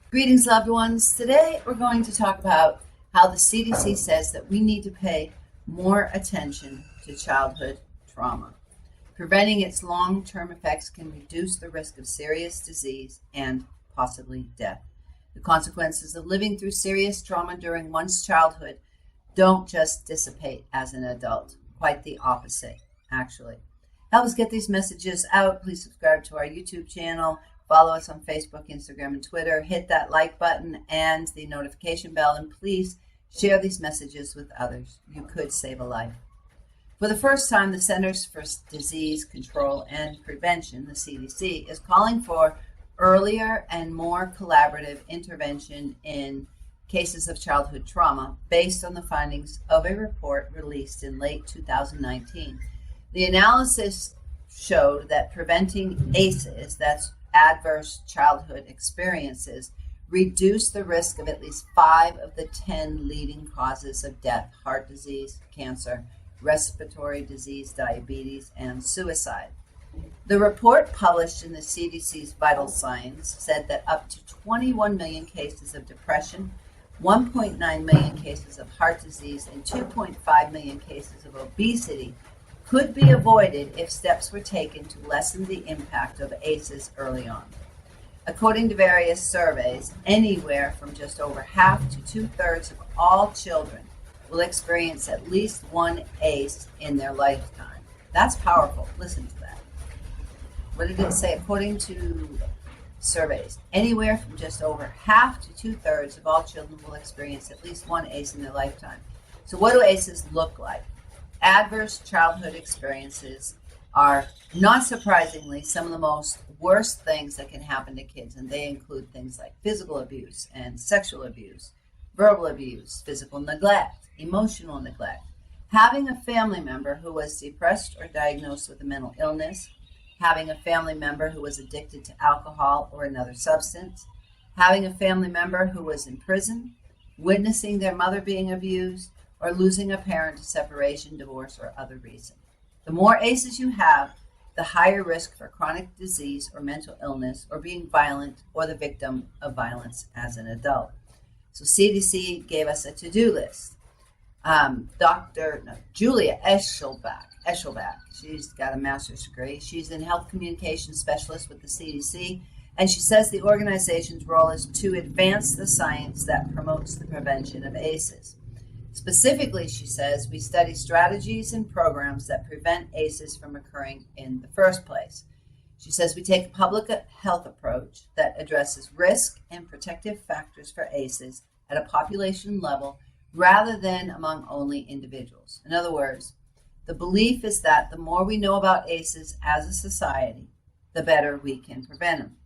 Greetings, loved ones. Today we're going to talk about how the CDC says that we need to pay more attention to childhood trauma. Preventing its long-term effects can reduce the risk of serious disease and possibly death. The consequences of living through serious trauma during one's childhood don't just dissipate as an adult. Quite the opposite, actually. Help us get these messages out. Please subscribe to our YouTube channel. Follow us on Facebook, Instagram, and Twitter. Hit that like button and the notification bell. And please share these messages with others. You could save a life. For the first time, the Centers for Disease Control and Prevention, the CDC, is calling for earlier and more collaborative intervention in cases of childhood trauma based on the findings of a report released in late 2019. The analysis showed that preventing ACEs, that's adverse childhood experiences, reduce the risk of at least 5 of the 10 leading causes of death: heart disease, cancer, respiratory disease, diabetes, and suicide. The report published in the CDC's Vital Signs said that up to 21 million cases of depression, 1.9 million cases of heart disease, and 2.5 million cases of obesity could be avoided if steps were taken to lessen the impact of ACEs early on. According to various surveys, anywhere from just over half to 2/3 of all children will experience at least one ACE in their lifetime. That's powerful. Listen to that. What did it say? According to surveys, anywhere from just over half to 2/3 of all children will experience at least one ACE in their lifetime. So what do ACEs look like? Adverse childhood experiences are, not surprisingly, some of the most worst things that can happen to kids, and they include things like physical abuse and sexual abuse, verbal abuse, physical neglect, emotional neglect, having a family member who was depressed or diagnosed with a mental illness, having a family member who was addicted to alcohol or another substance, having a family member who was in prison, witnessing their mother being abused, or losing a parent to separation, divorce, or other reason. The more ACEs you have, the higher risk for chronic disease or mental illness, or being violent or the victim of violence as an adult. So CDC gave us a to-do list. Julia Eschelbach, she's got a master's degree. She's in health communication specialist with the CDC, and she says the organization's role is to advance the science that promotes the prevention of ACEs. Specifically, she says, we study strategies and programs that prevent ACEs from occurring in the first place. She says we take a public health approach that addresses risk and protective factors for ACEs at a population level rather than among only individuals. In other words, the belief is that the more we know about ACEs as a society, the better we can prevent them.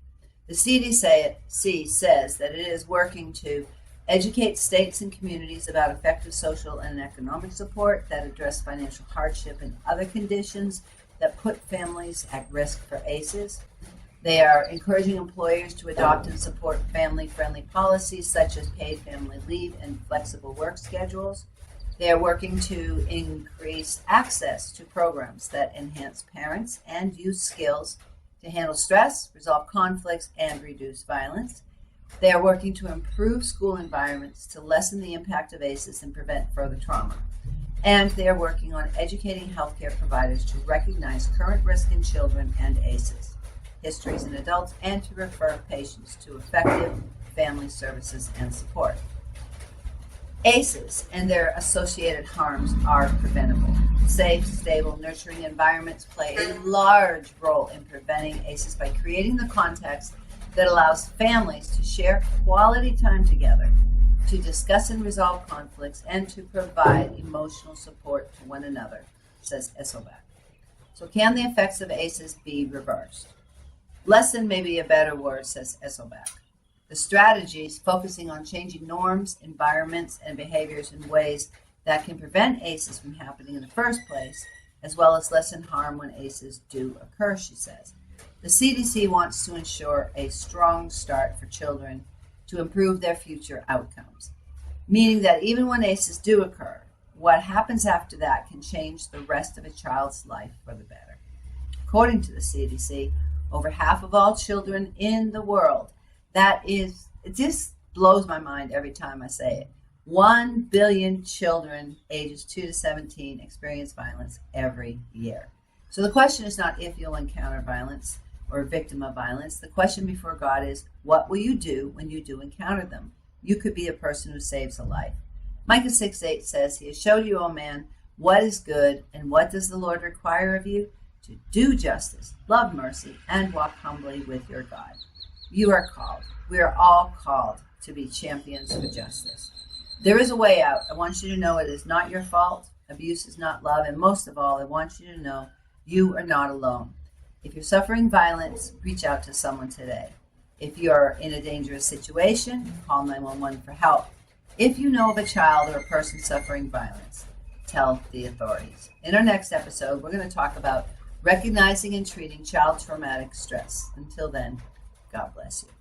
The CDC says that it is working to educate states and communities about effective social and economic support that address financial hardship and other conditions that put families at risk for ACEs. They are encouraging employers to adopt and support family-friendly policies such as paid family leave and flexible work schedules. They are working to increase access to programs that enhance parents and youth skills to handle stress, resolve conflicts, and reduce violence. They are working to improve school environments to lessen the impact of ACEs and prevent further trauma. And they are working on educating healthcare providers to recognize current risk in children and ACEs, histories in adults, and to refer patients to effective family services and support. ACEs and their associated harms are preventable. Safe, stable, nurturing environments play a large role in preventing ACEs by creating the context that allows families to share quality time together, to discuss and resolve conflicts, and to provide emotional support to one another, says Esselbach. So can the effects of ACEs be reversed? Lessen may be a better word, says Esselbach. The strategies focusing on changing norms, environments, and behaviors in ways that can prevent ACEs from happening in the first place, as well as lessen harm when ACEs do occur, she says. The CDC wants to ensure a strong start for children to improve their future outcomes, meaning that even when ACEs do occur, what happens after that can change the rest of a child's life for the better. According to the CDC, over half of all children in the world, that is It just blows my mind every time I say it. 1 billion children ages 2 to 17 experience violence every year. So the question is not if you'll encounter violence or a victim of violence. The question before God is, what will you do when you do encounter them? You could be a person who saves a life. Micah 6:8 says, He has showed you, O man, what is good, and what does the Lord require of you? To do justice, love mercy, and walk humbly with your God. You are called. We are all called to be champions for justice. There is a way out. I want you to know it is not your fault. Abuse is not love. And most of all, I want you to know you are not alone. If you're suffering violence, reach out to someone today. If you're in a dangerous situation, call 911 for help. If you know of a child or a person suffering violence, tell the authorities. In our next episode, we're going to talk about recognizing and treating child traumatic stress. Until then, God bless you.